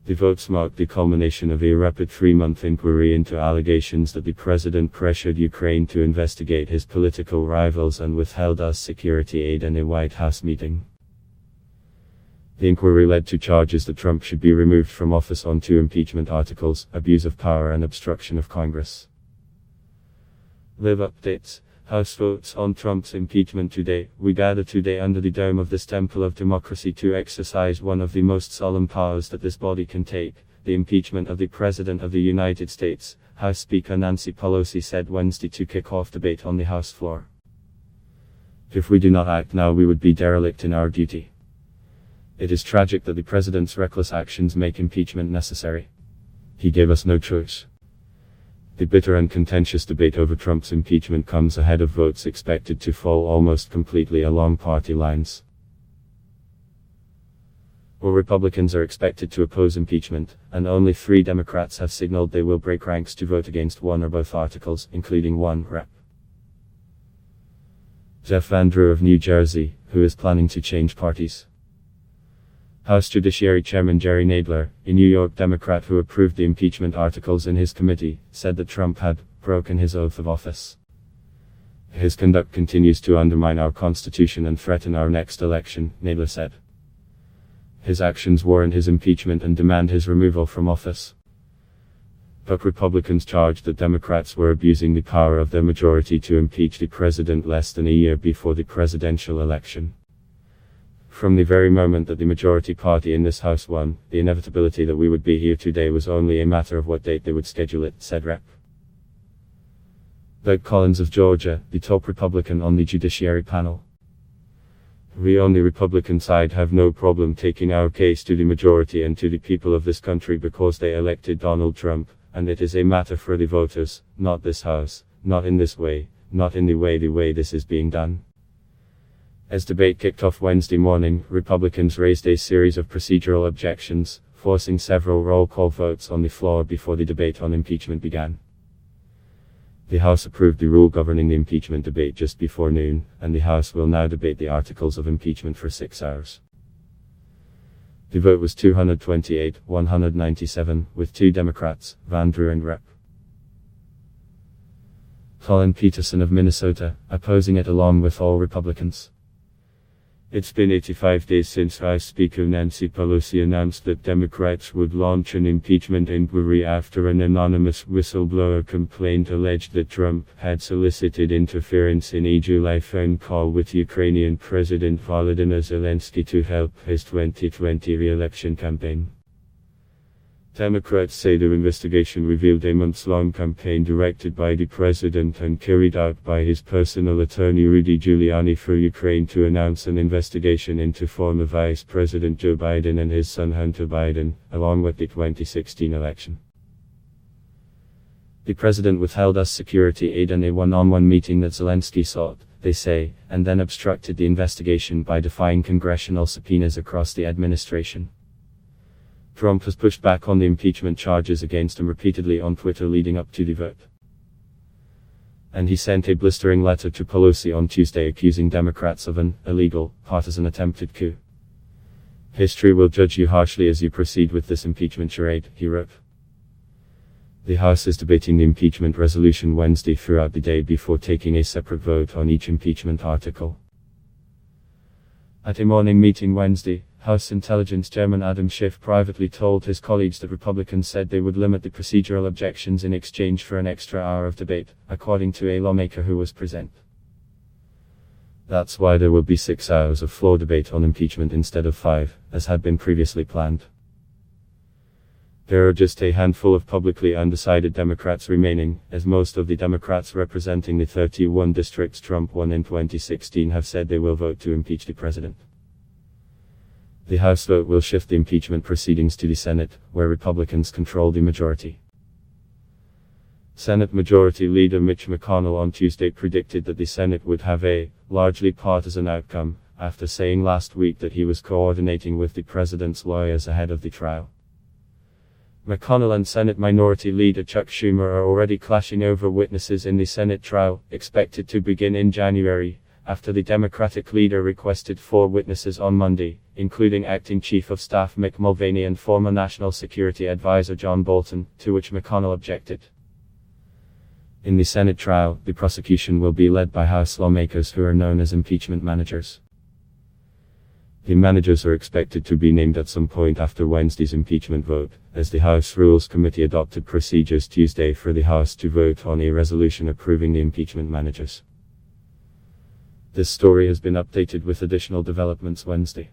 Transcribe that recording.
The votes marked the culmination of a rapid 3-month inquiry into allegations that the president pressured Ukraine to investigate his political rivals and withheld US security aid in a White House meeting. The inquiry led to charges that Trump should be removed from office on 2 impeachment articles: abuse of power and obstruction of Congress. Live updates. House votes on Trump's impeachment today. We gather today under the dome of this temple of democracy to exercise one of the most solemn powers that this body can take, the impeachment of the President of the United States, House Speaker Nancy Pelosi said Wednesday to kick off debate on the House floor. If we do not act now, we would be derelict in our duty. It is tragic that the President's reckless actions make impeachment necessary. He gave us no choice. The bitter and contentious debate over Trump's impeachment comes ahead of votes expected to fall almost completely along party lines. All Republicans are expected to oppose impeachment, and only 3 Democrats have signaled they will break ranks to vote against one or both articles, including one Rep. Jeff Van Drew of New Jersey, who is planning to change parties. House Judiciary Chairman Jerry Nadler, a New York Democrat who approved the impeachment articles in his committee, said that Trump had broken his oath of office. His conduct continues to undermine our Constitution and threaten our next election, Nadler said. His actions warrant his impeachment and demand his removal from office. But Republicans charged that Democrats were abusing the power of their majority to impeach the president less than a year before the presidential election. From the very moment that the majority party in this House won, the inevitability that we would be here today was only a matter of what date they would schedule it, said Rep. Doug Collins of Georgia, the top Republican on the Judiciary panel. We on the Republican side have no problem taking our case to the majority and to the people of this country because they elected Donald Trump, and it is a matter for the voters, not this House, not in this way, not in the way this is being done. As debate kicked off Wednesday morning, Republicans raised a series of procedural objections, forcing several roll call votes on the floor before the debate on impeachment began. The House approved the rule governing the impeachment debate just before noon, and the House will now debate the articles of impeachment for 6 hours. The vote was 228-197, with 2 Democrats, Van Drew and Rep. Colin Peterson of Minnesota, opposing it along with all Republicans. It's been 85 days since House Speaker Nancy Pelosi announced that Democrats would launch an impeachment inquiry after an anonymous whistleblower complaint alleged that Trump had solicited interference in a July phone call with Ukrainian President Volodymyr Zelensky to help his 2020 re-election campaign. Democrats say the investigation revealed a months-long campaign directed by the president and carried out by his personal attorney Rudy Giuliani for Ukraine to announce an investigation into former Vice President Joe Biden and his son Hunter Biden, along with the 2016 election. The president withheld US security aid in a one-on-one meeting that Zelensky sought, they say, and then obstructed the investigation by defying congressional subpoenas across the administration. Trump has pushed back on the impeachment charges against him repeatedly on Twitter leading up to the vote. And he sent a blistering letter to Pelosi on Tuesday accusing Democrats of an illegal, partisan attempted coup. History will judge you harshly as you proceed with this impeachment charade, he wrote. The House is debating the impeachment resolution Wednesday throughout the day before taking a separate vote on each impeachment article. At a morning meeting Wednesday, House Intelligence Chairman Adam Schiff privately told his colleagues that Republicans said they would limit the procedural objections in exchange for an extra hour of debate, according to a lawmaker who was present. That's why there will be 6 hours of floor debate on impeachment instead of 5, as had been previously planned. There are just a handful of publicly undecided Democrats remaining, as most of the Democrats representing the 31 districts Trump won in 2016 have said they will vote to impeach the president. The House vote will shift the impeachment proceedings to the Senate, where Republicans control the majority. Senate Majority Leader Mitch McConnell on Tuesday predicted that the Senate would have a largely partisan outcome, after saying last week that he was coordinating with the president's lawyers ahead of the trial. McConnell and Senate Minority Leader Chuck Schumer are already clashing over witnesses in the Senate trial, expected to begin in January, after the Democratic leader requested 4 witnesses on Monday, including Acting Chief of Staff Mick Mulvaney and former National Security Advisor John Bolton, to which McConnell objected. In the Senate trial, the prosecution will be led by House lawmakers who are known as impeachment managers. The managers are expected to be named at some point after Wednesday's impeachment vote, as the House Rules Committee adopted procedures Tuesday for the House to vote on a resolution approving the impeachment managers. This story has been updated with additional developments Wednesday.